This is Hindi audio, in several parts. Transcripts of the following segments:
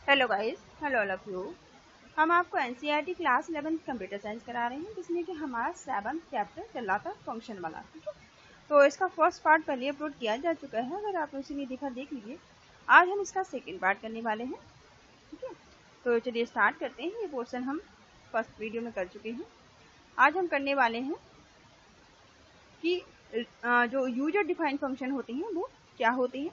Hello guys, hello all of you. हम आपको एनसीईआरटी क्लास 11 कंप्यूटर साइंस करा रहे हैं, जिसमें कि हमारा 7th चैप्टर चल रहा था फंक्शन वाला। ठीक है, तो इसका फर्स्ट पार्ट पहले अपलोड किया जा चुका है, अगर आपने उसे नहीं देखा देख लीजिए। आज हम इसका सेकेंड पार्ट करने वाले हैं। ठीक है, तो चलिए स्टार्ट करते हैं। ये पोर्शन हम फर्स्ट वीडियो में कर चुके हैं। आज हम करने वाले हैं कि जो यूजर डिफाइंड फंक्शन होते हैं वो क्या होते हैं,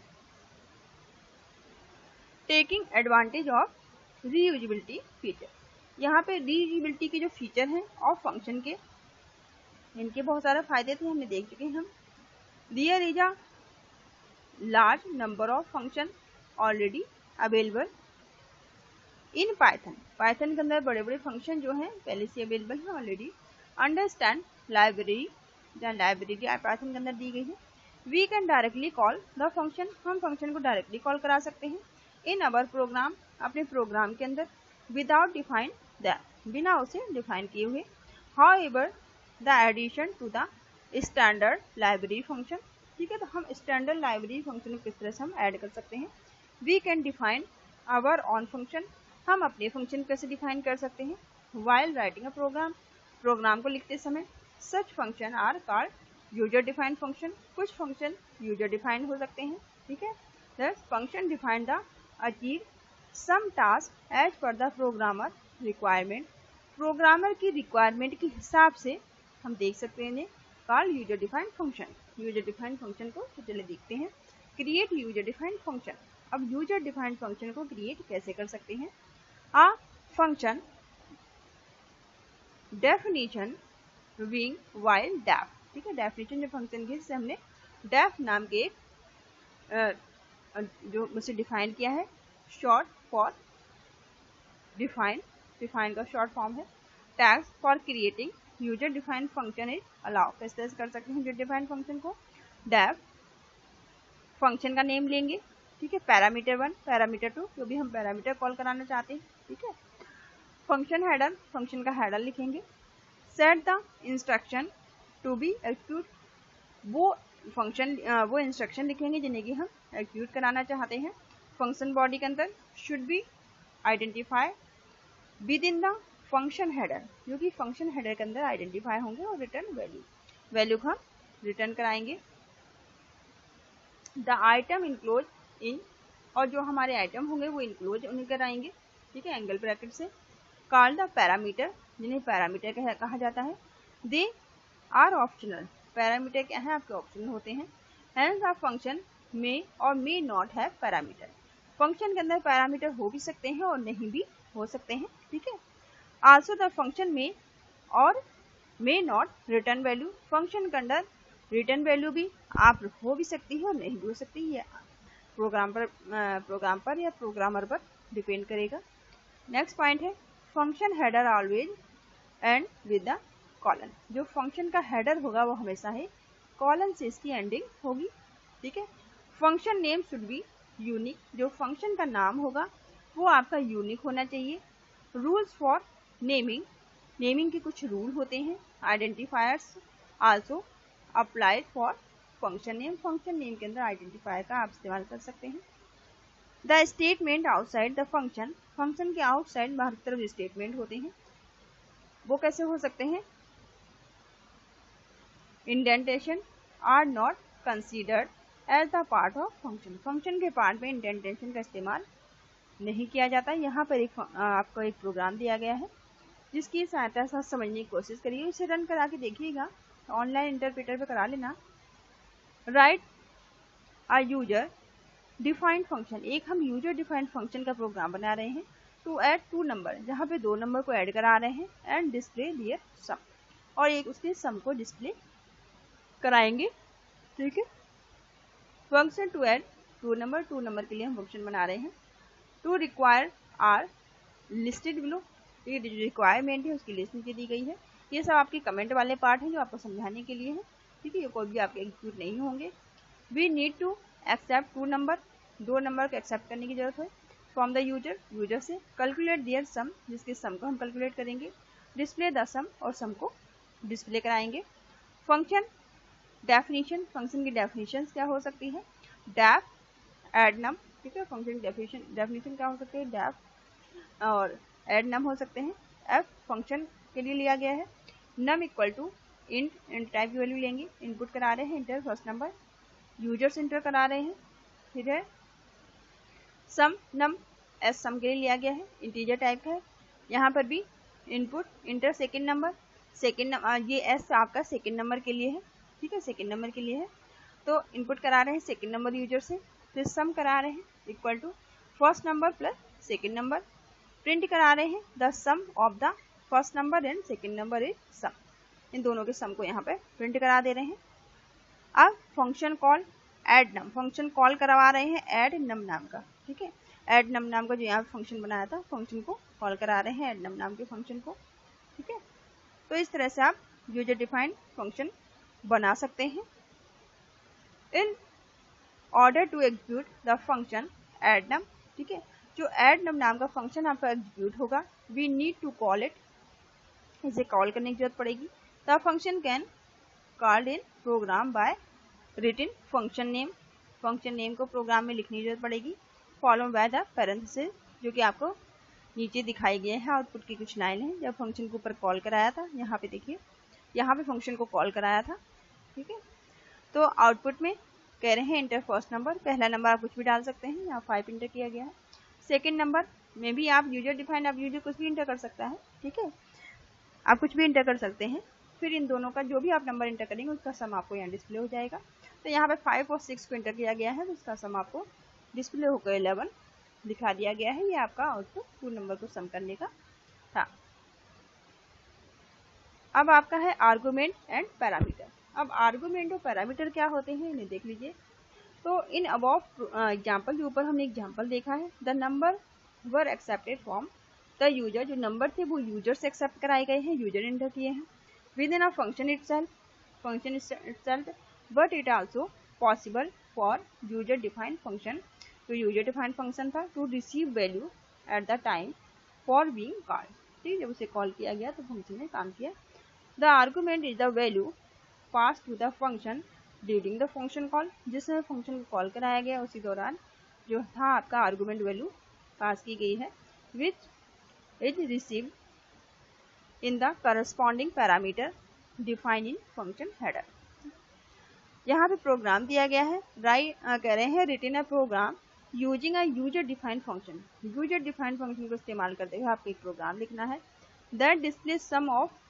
taking advantage of reusability feature. यहाँ पे रीयूजेबिलिटी के जो फीचर हैं और फंक्शन के, इनके बहुत सारे फायदे थे, हमने देख चुके हैं हम। There is a large number of function already available in Python. Python के अंदर बड़े बड़े फंक्शन जो हैं पहले से अवेलेबल हैं ऑलरेडी। अंडरस्टैंड लाइब्रेरी, जहाँ लाइब्रेरी पाइथन के अंदर दी गई है। We can directly call the function, हम फंक्शन को डायरेक्टली कॉल करा सकते हैं इन अवर प्रोग्राम, अपने प्रोग्राम के अंदर, विदाउट डिफाइन द, बिना उसे डिफाइन किए हुए। However the addition to the standard library function, ठीक है, तो हम स्टैंडर्ड लाइब्रेरी फंक्शन को किस तरह से हम ऐड कर सकते हैं। We can define our own function, हम अपने फंक्शन कैसे डिफाइन कर सकते हैं while writing a program, program को लिखते समय। Such function are called user defined function, कुछ फंक्शन यूजर डिफाइंड हो सकते हैं। ठीक है, दस function define the achieve some task as per the programmer requirement, programmer की रिक्वायरमेंट के हिसाब से हम देख सकते हैं इन्हें called user defined function. User defined function को चलिए देखते हैं। क्रिएट यूजर डिफाइंड फंक्शन, अब यूजर डिफाइंड फंक्शन को क्रिएट कैसे कर सकते हैं। आ function definition wing while def, ठीक है, डेफिनेशन जो फंक्शन की, हमने डेफ नाम के जो मुझे डिफाइन किया है, शॉर्ट फॉर डिफाइन, डिफाइन का शॉर्ट फॉर्म है। Tags for creating user defined function is allow, किस तरह से कर सकते हैं यूजर डिफाइंड फंक्शन को। डेफ फंक्शन का नेम लेंगे, ठीक है, पैरामीटर 1, पैरामीटर 2, जो भी हम पैरामीटर कॉल कराना चाहते हैं। ठीक है, फंक्शन हेडर, फंक्शन का हेडर लिखेंगे। Set the instruction to be acute, वो फंक्शन वो इंस्ट्रक्शन लिखेंगे जिन्हें कि हम एक्यूट कराना चाहते हैं। फंक्शन बॉडी के अंदर should be identify with in the function header, जो कि फंक्शन हेडर के अंदर आइडेंटिफाई होंगे, और रिटर्न वैल्यू, वैल्यू को हम रिटर्न कराएंगे। द आइटम इनक्लोज इन, और जो हमारे आइटम होंगे वो इनक्लोज उन्हें कराएंगे, ठीक है, एंगल ब्रैकेट से। कॉल द पैरामीटर, जिन्हें पैरामीटर कहा जाता है। दे आर ऑप्शनल, पैरामीटर क्या है, आपके ऑप्शनल होते हैं। हेंस द फंक्शन में और may not have parameter, function के अंदर पैरामीटर हो भी सकते हैं और नहीं भी हो सकते हैं। ठीक है, आल्सो द फंक्शन में और may not return value, function के अंदर रिटर्न वैल्यू भी आप हो भी सकती है और नहीं भी हो सकती है, प्रोग्राम पर या प्रोग्रामर पर डिपेंड करेगा। नेक्स्ट पॉइंट है function header always and with the colon, जो फंक्शन का हेडर होगा वो हमेशा ही कॉलन से इसकी एंडिंग होगी। ठीक है, function name should be unique, जो फंक्शन का नाम होगा वो आपका यूनिक होना चाहिए। रूल्स फॉर नेमिंग, नेमिंग के कुछ रूल होते हैं। Identifiers also apply for function name, function name के अंदर आइडेंटिफायर का आप इस्तेमाल कर सकते हैं। The statement outside the function, function के आउटसाइड बाहर की तरफ स्टेटमेंट होते हैं, वो कैसे हो सकते हैं। Indentation are not considered as the part of function, function के पार्ट में इंडेंटेशन का इस्तेमाल नहीं किया जाता। यहाँ पर आपको एक प्रोग्राम दिया गया है जिसकी सहायता से समझने की कोशिश करिए, उसे रन करा के देखिएगा, ऑनलाइन इंटरप्रेटर पे करा लेना। राइट अ यूजर डिफाइंड फंक्शन, एक हम यूजर डिफाइंड फंक्शन का प्रोग्राम बना रहे हैं टू ऐड 2 नंबर, जहाँ पे 2 नंबर को ऐड करा रहे हैं, एंड डिस्प्ले दियर सम, और एक उसके सम को डिस्प्ले कराएंगे। ठीक है, फंक्शन टू ऐड 2 नंबर के लिए हम फंक्शन बना रहे हैं। Two require are listed below, ये जो रिक्वायरमेंट है उसकी लिस्ट नीचे दी गई है। ये सब आपके कमेंट वाले पार्ट हैं जो आपको समझाने के लिए है। ठीक है, ये कोई भी आपके एग्जीक्यूट नहीं होंगे। We need to accept 2 number, 2 number को एक्सेप्ट करने की जरूरत है फ्रॉम द यूजर, यूजर से। कैलकुलेट देयर सम, जिसके सम को हम कैलकुलेट करेंगे। डिस्प्ले द सम, और सम को डिस्प्ले कराएंगे। फंक्शन डेफिनेशन, फंक्शन की डेफिनेशन क्या हो सकती है। डेफ एड नम ठीक है। फंक्शन डेफिनेशन क्या हो सकती है, डेफ और एड नम हो सकते हैं। एफ फंक्शन के लिए लिया गया है। Num equal to int type की वैल्यू लेंगे, इनपुट करा रहे हैं, enter first number, users enter करा रहे हैं। फिर है सम नम, एस सम के लिए लिया गया है, इंटीजर टाइप का है। यहाँ पर भी इनपुट इंटर सेकेंड नंबर, ये एस आपका सेकेंड नंबर के लिए है, ठीक है, सेकेंड नंबर के लिए है। तो इनपुट करा रहे हैं सेकेंड नंबर यूजर से, फिर सम करा रहे हैं equal to first number plus second number, print करा रहे हैं the sum of the first number and second number is sum, इन दोनों के सम को यहाँ पे प्रिंट करा दे रहे हैं। अब फंक्शन कॉल एड नम, फंक्शन कॉल करवा रहे हैं एड नम नाम का, ठीक है। एड नम नाम का जो यहाँ फंक्शन बनाया था, फंक्शन को कॉल करा रहे हैं एड नम नाम के फंक्शन को, ठीक है। तो इस तरह से आप यूजर डिफाइंड फंक्शन बना सकते हैं। In order to execute the function add num, ठीक है, जो एड नम नाम का फंक्शन आपका एग्जीक्यूट होगा, we need to call it, इसे कॉल करने की जरूरत पड़ेगी। The function can called in program by written function name, function name को प्रोग्राम में लिखने की जरूरत पड़ेगी, फॉलो बाय द पैरेंथेसिस, जो कि आपको नीचे दिखाई गए हैं आउटपुट की कुछ लाइन है। जब फंक्शन के ऊपर कॉल कराया था, यहाँ पे देखिए, यहाँ पे फंक्शन को कॉल कराया था, ठीक है। तो आउटपुट में कह रहे हैं इंटर फर्स्ट नंबर, पहला नंबर आप कुछ भी डाल सकते हैं, यहाँ 5 इंटर किया गया है। सेकेंड नंबर में भी आप यूजर डिफाइंड, आप यूजर कुछ भी इंटर कर सकता है, ठीक है, आप कुछ भी इंटर कर सकते हैं। फिर इन दोनों का जो भी आप नंबर इंटर करेंगे उसका सम आपको यहाँ डिस्प्ले हो जाएगा। तो यहाँ पे 5 और 6 को इंटर किया गया है, तो इसका सम आपको डिस्प्ले होकर 11 दिखा दिया गया है। ये आपका आउटपुट टू नंबर को सम करने का था। अब आपका है आर्गुमेंट एंड पैरामीटर। अब आर्गुमेंट और पैरामीटर क्या होते हैं, इन्हें देख लीजिए। तो इन अबव एग्जाम्पल के ऊपर हमने एग्जाम्पल देखा है, the number were accepted from the user, जो नंबर थे वो यूजर से एक्सेप्ट कराए गए हैं, यूजर इंटर किए हैं within a function itself, but it also possible for user defined function, तो यूजर डिफाइंड फंक्शन था, to receive value at the time for being called, ठीक, जब उसे कॉल किया गया तो फंक्शन ने काम किया। The argument is the value pass to the function during the function call, जिस समय फंक्शन को कॉल कराया गया उसी दौरान जो था आपका आर्गुमेंट वैल्यू पास की गई है, which is received in the corresponding parameter defined in function header. यहाँ पे प्रोग्राम दिया गया है, कह रहे हैं written a program using a user defined function, user defined function को इस्तेमाल करते हुए आपको एक प्रोग्राम लिखना है, that display sum of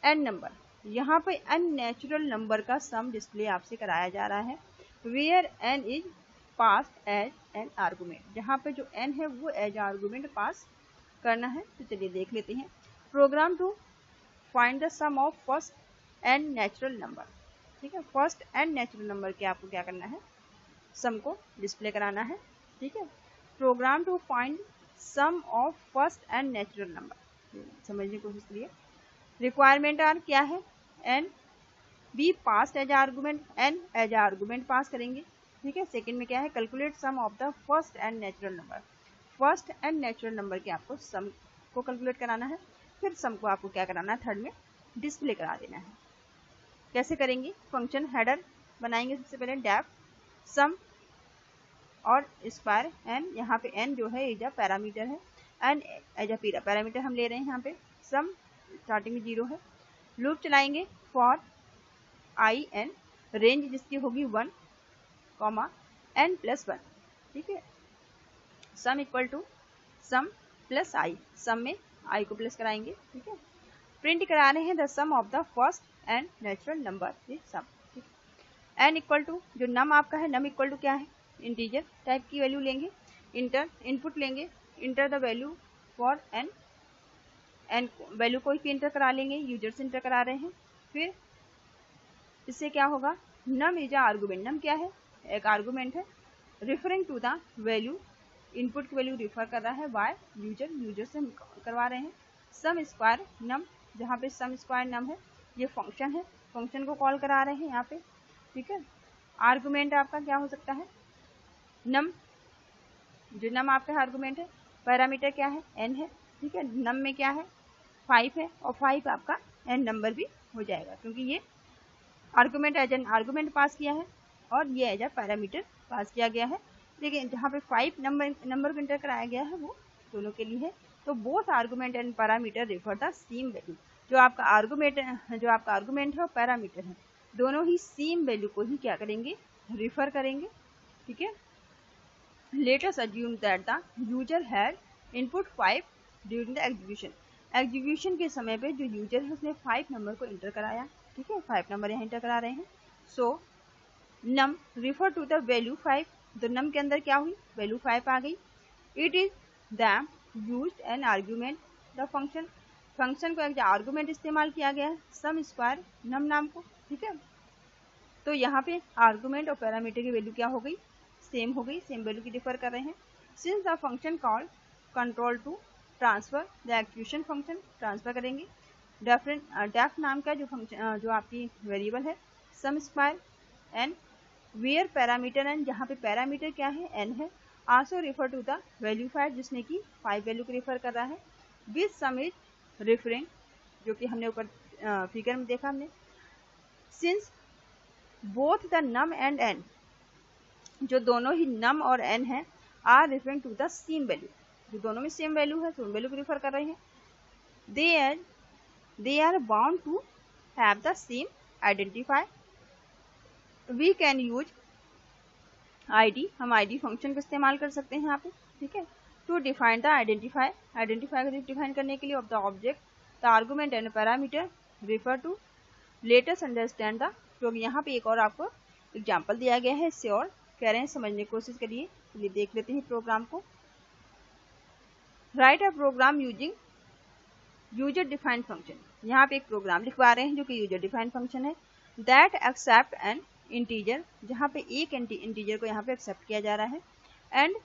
n number, यहाँ पे एन नेचुरल नंबर का सम डिस्प्ले आपसे कराया जा रहा है, where n is pass as an argument, जहाँ पे जो एन है वो एज आर्गुमेंट पास करना है। तो चलिए देख लेते हैं, program to find the sum of first N natural number, ठीक है, फर्स्ट एन नेचुरल नंबर के आपको क्या करना है, सम को डिस्प्ले कराना है, ठीक है। Program to find sum of first N natural number, समझने की कोशिश करिए। रिक्वायरमेंट आर क्या है, N be pass as argument, N as argument pass करेंगे, ठीक है। सेकंड में क्या है, calculate sum of the first N natural number, first N natural number के आपको सम को कैलकुलेट कराना है, फिर सम को आपको क्या कराना है, थर्ड में डिस्प्ले करा देना है। कैसे करेंगे, फंक्शन हेडर बनाएंगे, सबसे पहले डेफ सम और स्क्वायर एन, यहाँ पे एन जो है एज अ पैरामीटर है, एन एज अ पैरामीटर हम ले रहे हैं, यहाँ पे सम स्टार्टिंग में 0 है। लूप चलाएंगे फॉर आई एन, रेंज जिसकी होगी 1, एन प्लस 1, ठीक है। Sum equal to sum plus I, sum में आई को प्लस कराएंगे, ठीक है। प्रिंट करा रहे हैं the sum of the first and natural number with sum, ठीक है। एन इक्वल टू जो नम आपका है, नम इक्वल टू क्या है, इंटीजर टाइप की वैल्यू लेंगे, इंटर इनपुट लेंगे, enter the value for n, n value कोई भी इंटर करा लेंगे, यूजर से इंटर करा रहे हैं। फिर इससे क्या होगा, नम इज आर्गुमेंट, नम क्या है, एक आर्गुमेंट है, referring to the value, input की वैल्यू रिफर कर रहा है बाय यूजर, यूजर से हम करवा रहे हैं। सम स्क्वायर नम, जहाँ पे सम स्क्वायर नम है, ये फंक्शन है, फंक्शन को कॉल करा रहे हैं यहाँ पे, ठीक है। आर्गुमेंट आपका क्या हो सकता है, नम, जो नम आपका आर्गुमेंट है, पैरामीटर क्या है, एन है, ठीक है। नम में क्या है, 5 है, और 5 आपका एन नंबर भी हो जाएगा, क्योंकि ये आर्गुमेंट एज एन आर्गुमेंट पास किया है और ये एज अ पैरामीटर पास किया गया है। देखिए जहाँ पे 5 नंबर को इंटर कराया गया है वो दोनों के लिए है। तो both argument and parameter refer the same value. जो आपका आर्गुमेंट है और पैरामीटर है, दोनों ही सेम वैल्यू को ही क्या करेंगे, रिफर करेंगे। ठीक है। Let us assume that the user had input 5 during the execution. Execution के समय पे जो यूजर है उसने 5 नंबर को इंटर कराया। ठीक है, 5 नंबर यहाँ इंटर करा रहे हैं। सो नम रिफर टू द वैल्यू 5। तो नम के अंदर क्या हुई, वैल्यू 5 आ गई। It is them used an argument the function को एक आर्गूमेंट इस्तेमाल किया गया है सम स्क्वायर नम नाम को। ठीक है। तो यहाँ पे आर्गूमेंट और पैरामीटर की वैल्यू क्या हो गई, सेम हो गई, सेम वैल्यू की डिफर कर रहे हैं। Since the function call control to transfer the execution function, transfer करेंगे डेफ नाम का जो फंक्शन जो आपकी वेरिएबल है sum square N where parameter N, जहाँ पे पैरामीटर क्या है, एन है। Also refer to the value 5 जिसने की 5 वैल्यू को रिफर कर रहा है। विद सम इज रिफरिंग, जो कि हमने ऊपर फिगर में देखा हमने। Since both the num and n, जो दोनों ही नम और एन है, are referring to the same value, जो दोनों में सेम वैल्यू है तो उन वैल्यू को रिफर कर रहे हैं। They are bound to have the same identifier. We can use ID, हम आईडी फंक्शन का इस्तेमाल कर सकते हैं यहाँ पे। ठीक है। टू डिफाइन द आइडेंटिफायर को डिफाइन करने के लिए of the object the argument and parameter refer to. Latest understand the, क्योंकि यहाँ पे एक और आपको एग्जाम्पल दिया गया है, इससे और कह रहे हैं समझने की कोशिश करिए। चलिए देख लेते हैं प्रोग्राम को। Write a program using user defined function, यहाँ पे एक प्रोग्राम लिखवा रहे हैं जो कि यूजर डिफाइंड फंक्शन है। दैट एक्सेप्ट एन इंटीजर, जहाँ पे एक इंटीजर को यहाँ पे एक्सेप्ट किया जा रहा है। एंड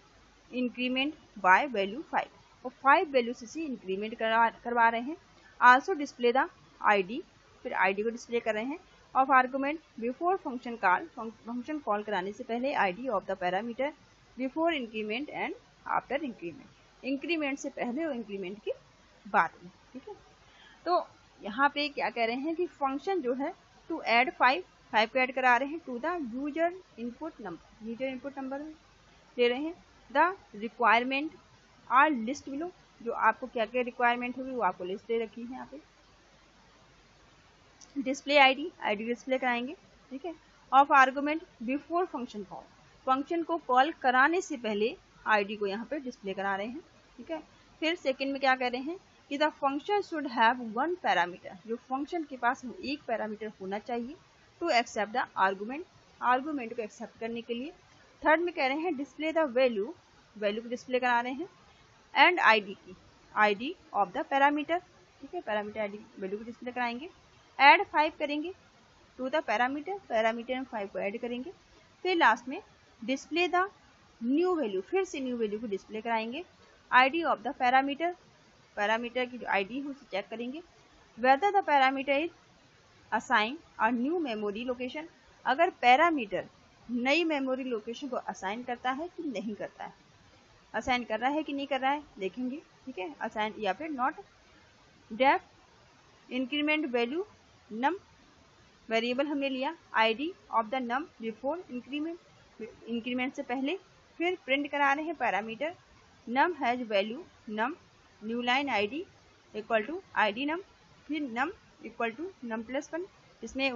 इंक्रीमेंट बाय वैल्यू 5, और 5 वैल्यू से इंक्रीमेंट करवा रहे हैं। आल्सो डिस्प्ले द आईडी, फिर आईडी को डिस्प्ले कर रहे हैं। Of argument before function call, function call कराने से पहले ID of the parameter before increment and after increment, increment से पहले और इंक्रीमेंट के बाद में। ठीक है। तो यहाँ पे क्या कह रहे हैं कि फंक्शन जो है टू ऐड 5 को ऐड करा रहे हैं to the user input number, user input number ले रहे हैं। The requirement are list below, जो आपको क्या क्या रिक्वायरमेंट होगी वो आपको लिस्ट दे रखी है यहाँ पे। डिस्प्ले आईडी डिस्प्ले कराएंगे। ठीक है। Of argument before function call, function को कॉल कराने से पहले आईडी को यहाँ पे डिस्प्ले करा रहे हैं। ठीक है। फिर सेकंड में क्या कह रहे हैं कि the function should have 1 parameter, जो फंक्शन के पास एक पैरामीटर होना चाहिए to accept the argument, argument को एक्सेप्ट करने के लिए। थर्ड में कह रहे हैं डिस्प्ले द वैल्यू को डिस्प्ले करा रहे हैं। And ID of the parameter. ठीक है। पैरामीटर आईडी वैल्यू को डिस्प्ले कराएंगे। ऐड 5 करेंगे टू द पैरामीटर में 5 को ऐड करेंगे। फिर लास्ट में डिस्प्ले द न्यू वैल्यू, फिर से न्यू वैल्यू को डिस्प्ले कराएंगे। आईडी ऑफ द पैरामीटर की जो आईडी है उसे चेक करेंगे। Whether the parameter is assign a new memory location, अगर पैरामीटर नई मेमोरी लोकेशन को असाइन करता है कि नहीं करता है, असाइन कर रहा है कि नहीं कर रहा है देखेंगे। ठीक है। असाइन या फिर not. Def increment value num, variable हमने लिया ID of the num before increment से पहले। फिर प्रिंट करा रहे हैं parameter num has value num, new line ID equal to ID num, फिर num equal to num plus 1, इसमें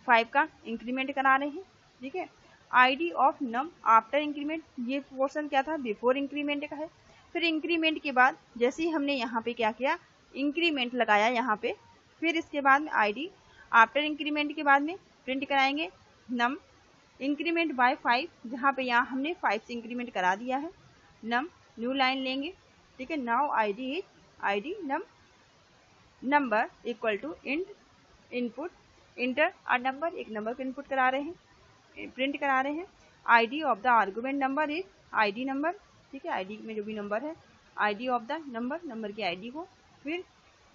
5 का इंक्रीमेंट करा रहे हैं। ठीक है। ID of num after increment, ये पोर्शन क्या था, बिफोर इंक्रीमेंट का है। फिर इंक्रीमेंट के बाद जैसे ही हमने यहाँ पे क्या किया, इंक्रीमेंट लगाया यहाँ पे, फिर इसके बाद में आईडी आफ्टर इंक्रीमेंट के बाद में प्रिंट कराएंगे नम इंक्रीमेंट बाय 5, जहाँ पे यहाँ हमने 5 से इंक्रीमेंट करा दिया है। नम न्यू लाइन लेंगे। ठीक है। Now ID is ID num number equal to input enter और नंबर, एक नंबर को इनपुट करा रहे हैं, प्रिंट करा रहे हैं। ID of the argument number is ID number. ठीक है। आईडी में जो भी नंबर है, आईडी ऑफ द नंबर की आईडी को। फिर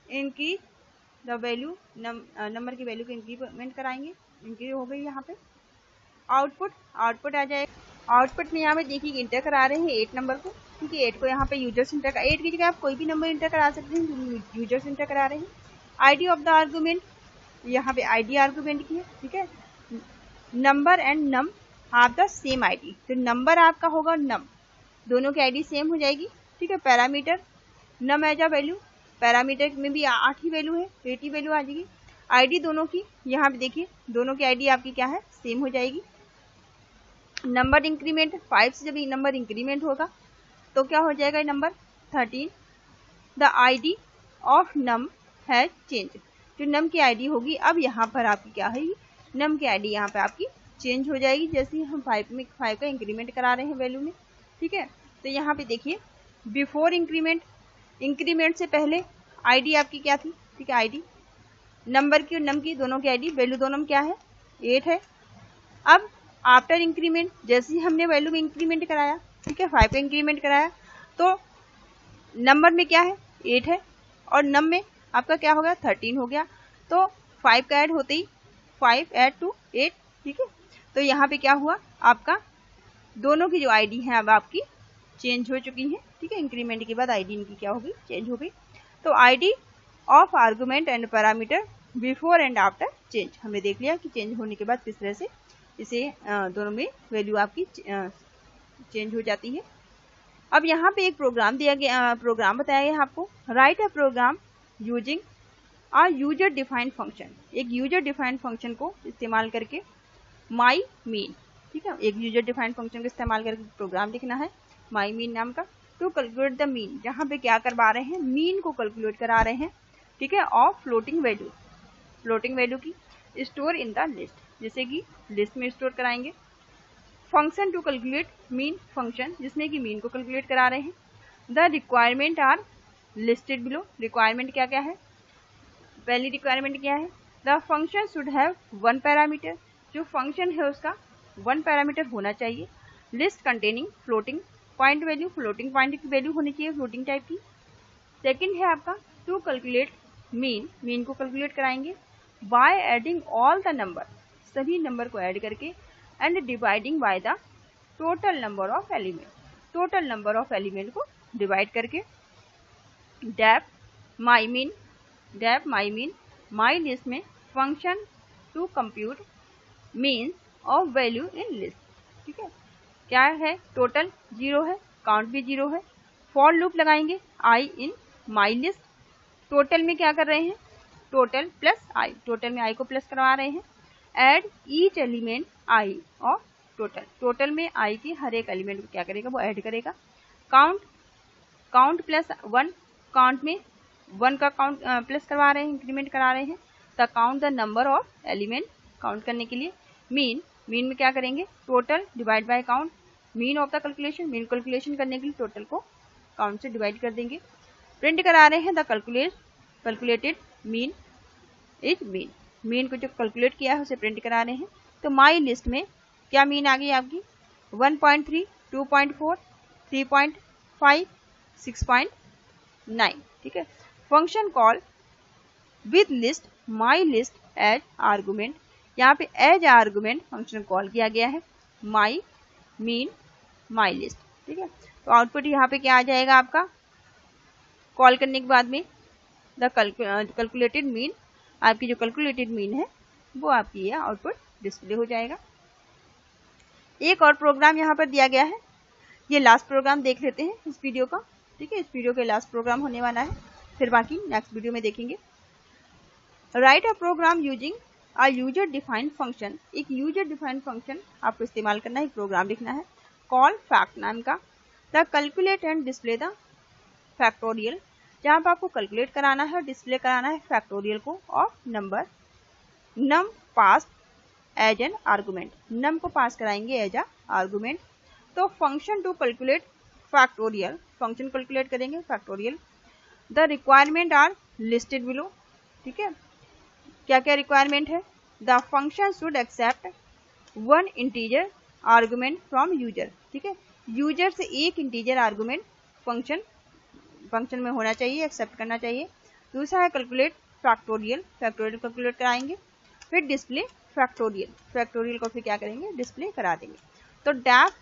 इंक्रीज द वैल्यू नंबर की वैल्यू को इंक्रीमेंट कराएंगे, इंक्रीज हो गई यहाँ पे। आउटपुट आ जाएगा। आउटपुट में यहाँ पे देखिए इंटर करा रहे हैं 8 नंबर को। ठीक है। 8 को यहाँ पे यूजर्स इंटर का, 8 की जगह आप कोई भी नंबर इंटर करा सकते हैं, यूजर्स इंटर करा रहे हैं। आईडी ऑफ द आर्गुमेंट, यहाँ पे आईडी आर्गुमेंट की है। ठीक है। Number and num have the same ID, तो नंबर आपका होगा नम, दोनों की आईडी सेम हो जाएगी, ठीक है। Parameter num as a value, parameter में भी 8 ही वैल्यू है, 8 ही वैल्यू आ जाएगी। आईडी दोनों की, यहाँ पे देखिए दोनों की आईडी आपकी क्या है, सेम हो जाएगी। नंबर इंक्रीमेंट 5 से जब नंबर इंक्रीमेंट होगा तो क्या हो जाएगा number 13। The ID of num has change, जो नम की आईडी होगी अब यहाँ पर आपकी क्या है, नम की आईडी यहाँ पे आपकी चेंज हो जाएगी, जैसे ही हम 5 का इंक्रीमेंट करा रहे हैं वैल्यू में, ठीक है। तो यहाँ पे देखिए बिफोर इंक्रीमेंट, इंक्रीमेंट से पहले आईडी आपकी क्या थी, ठीक है। आईडी नंबर की और नम की दोनों की आईडी वैल्यू दोनों में क्या है, 8 है। अब आफ्टर इंक्रीमेंट, जैसे ही हमने वैल्यू में इंक्रीमेंट कराया, ठीक है, 5 का इंक्रीमेंट कराया, तो नंबर में क्या है 8 है और नम में आपका क्या हो गया 13 हो गया, तो 5 का ऐड होते ही 5 ऐड टू 8, ठीक है। तो यहाँ पे क्या हुआ, आपका दोनों की जो आईडी है अब आपकी चेंज हो चुकी है, ठीक है। इंक्रीमेंट के बाद आईडी इनकी क्या हो गई, चेंज हो गई। तो ID of argument and parameter before and after change, हमने देख लिया कि चेंज होने के बाद किस तरह से इसे दोनों में वैल्यू आपकी चेंज हो जाती है। अब यहाँ पे एक प्रोग्राम दिया गया, प्रोग्राम बताया गया आपको, write a program using a user defined function, एक यूजर डिफाइंड फंक्शन को इस्तेमाल करके माई मीन, ठीक है, एक यूजर डिफाइंड फंक्शन को इस्तेमाल करके प्रोग्राम लिखना है माई मीन नाम का, टू कैलकुलेट द मीन, जहाँ पे क्या करवा रहे हैं, मीन को कैलकुलेट करा रहे हैं, ठीक है, of floating value, floating value की स्टोर इन द लिस्ट, जैसे कि लिस्ट में स्टोर कराएंगे। Function to calculate mean, function जिसमें कि मीन को कैलकुलेट करा रहे हैं। The requirement are listed below, requirement क्या क्या है, पहली रिक्वायरमेंट क्या है, the function should have 1 parameter, जो फंक्शन है उसका 1 पैरामीटर होना चाहिए। List containing floating point value, floating point की वैल्यू होनी चाहिए फ्लोटिंग टाइप की। सेकंड है आपका टू कैलकुलेट मीन, मीन को कैलकुलेट कराएंगे by adding all the number, सभी नंबर को ऐड करके, and dividing by the total number of element, total number of element को डिवाइड करके। Def my mean, def my mean, my list में function to compute mean of value in list, ठीक है। क्या है, टोटल 0 है, काउंट भी 0 है। फॉर लूप लगाएंगे आई इन माई लिस्ट, टोटल में क्या कर रहे हैं, टोटल प्लस आई, टोटल में आई को प्लस करवा रहे हैं। Add each element I of total, total में आई की हर एक एलिमेंट को क्या करेगा, वो ऐड करेगा। काउंट, काउंट प्लस 1, काउंट में 1 का काउंट प्लस करवा रहे हैं, इंक्रीमेंट करा रहे हैं। The count the number of element, count करने के लिए। मीन, मीन में क्या करेंगे, total divide by count, mean of the calculation, mean calculation करने के लिए टोटल को काउंट से डिवाइड कर देंगे। प्रिंट करा रहे हैं the calculated mean is mean, mean को जो कैलकुलेट किया है उसे प्रिंट करा रहे हैं। तो माई लिस्ट में क्या मीन आ गई आपकी, 1.3, 2.4, 3.5, 6.9, ठीक है। Function call with list my list as argument, यहाँ पे एज आर्गुमेंट फंक्शन कॉल किया गया है माई मीन माई लिस्ट, ठीक है। तो आउटपुट यहाँ पे क्या आ जाएगा आपका, कॉल करने के बाद में द कैलकुलेटेड मीन, आपकी जो कैलकुलेटेड मीन है वो आपकी ये आउटपुट डिस्प्ले हो जाएगा। एक और प्रोग्राम यहाँ पर दिया गया है, ये लास्ट प्रोग्राम देख लेते हैं इस वीडियो का, ठीक है। इस वीडियो के लास्ट प्रोग्राम होने वाला है, फिर बाकी नेक्स्ट वीडियो में देखेंगे। Write a program using a user defined function, एक यूजर डिफाइंड फंक्शन आपको इस्तेमाल करना है, एक प्रोग्राम लिखना है कॉल फैक्ट नाम का। The calculate and display the factorial, जहाँ पर आपको कैलकुलेट कराना है, डिस्प्ले कराना है फैक्टोरियल को of number, num pass as an argument, num को पास कराएंगे एज अ आर्गुमेंट। तो function to calculate factorial, function calculate करेंगे factorial. The requirement are listed below, ठीक है। क्या क्या रिक्वायरमेंट है, the function should accept 1 integer argument from user, ठीक है। यूजर से एक इंटीजर आर्गुमेंट फंक्शन में होना चाहिए, एक्सेप्ट करना चाहिए। दूसरा है कैलकुलेट फैक्टोरियल, फैक्टोरियल कैलकुलेट कराएंगे। फिर डिस्प्ले फैक्टोरियल, फैक्टोरियल को फिर क्या करेंगे, डिस्प्ले करा देंगे। तो डैप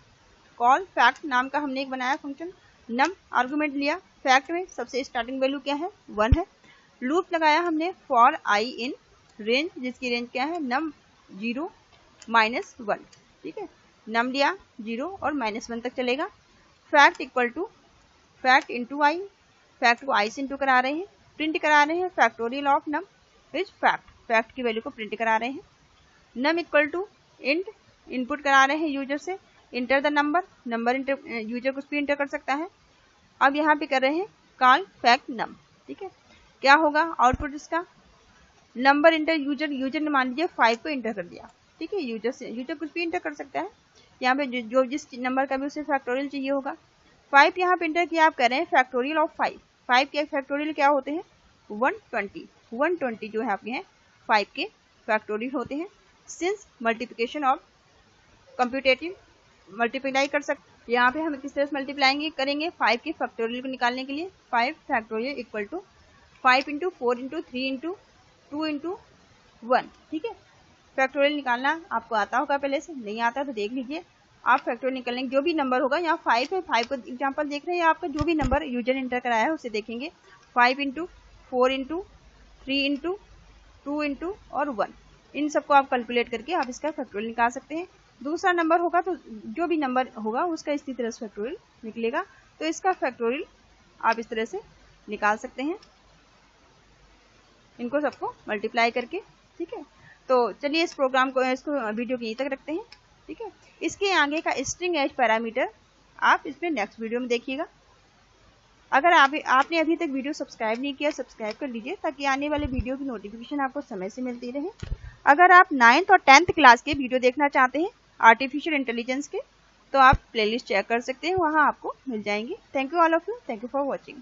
कॉल फैक्ट नाम का हमने एक बनाया फंक्शन, नम आर्गुमेंट लिया, फैक्ट में सबसे स्टार्टिंग वैल्यू क्या है 1 है। लूप लगाया हमने फॉर आई इन रेंज, जिसकी रेंज क्या है नम 0 -1, ठीक है। नम लिया 0 और -1 तक चलेगा। Fact equal to fact into i, fact को आई से इंटू करा रहे हैं, प्रिंट करा रहे हैं factorial of num is fact, fact की वैल्यू को प्रिंट करा रहे हैं। Num equal to int, input करा रहे हैं यूजर से, enter the number, number user कुछ भी इंटर कर सकता है। अब यहाँ पे कर रहे हैं कॉल फैक्ट नम, ठीक है। क्या होगा आउटपुट इसका, नंबर इंटर यूजर, यूजर ने मान लीजिए 5 को इंटर कर दिया, ठीक है। यूजर कुछ भी इंटर कर सकता है। यहाँ पे जो जिस नंबर का भी उसे फैक्टोरियल चाहिए होगा। 5 यहाँ पे इंटर किया, आप कह रहे हैं फैक्टोरियल ऑफ 5, 5 के फैक्टोरियल क्या होते हैं 120, 120 जो है आपके हैं 5 के फैक्टोरियल होते हैं। सिंस मल्टीप्लिकेशन ऑफ कंप्यूटेटिव मल्टीप्लाई कर सकते, यहाँ पे हम किस तरह से मल्टीप्लाई करेंगे 5 के फैक्टोरियल को निकालने के लिए। 5 factorial equal to 5 into 4 into 3 into 2 into 1, ठीक है। फैक्टोरियल निकालना आपको आता होगा, पहले से नहीं आता तो देख लीजिए। आप फैक्टोरियल निकालेंगे, जो भी नंबर होगा, यहाँ 5 है, 5 को एग्जाम्पल देख रहे हैं, आपका जो भी नंबर यूजर इंटर कराया है उसे देखेंगे। 5 इंटू 4 इंटू 3 इंटू 2 इंटू और 1, इन सबको आप कैलकुलेट करके आप इसका फैक्टोरियल निकाल सकते हैं। दूसरा नंबर होगा तो जो भी नंबर होगा उसका इसी तरह से फैक्टोरियल निकलेगा, तो इसका फैक्टोरियल आप इस तरह से निकाल सकते हैं, इनको सबको मल्टीप्लाई करके, ठीक है। तो चलिए इस प्रोग्राम को, इसको वीडियो को यहीं तक रखते हैं, ठीक है। इसके आगे का स्ट्रिंग एज पैरामीटर आप इसमें नेक्स्ट वीडियो में देखिएगा। अगर आपने अभी तक वीडियो सब्सक्राइब नहीं किया, सब्सक्राइब कर लीजिए ताकि आने वाले वीडियो की नोटिफिकेशन आपको समय से मिलती रहे। अगर आप 9th और 10th क्लास के वीडियो देखना चाहते हैं आर्टिफिशियल इंटेलिजेंस के, तो आप प्लेलिस्ट चेक कर सकते हैं, वहाँ आपको मिल जाएंगे। Thank you all of you, thank you for watching.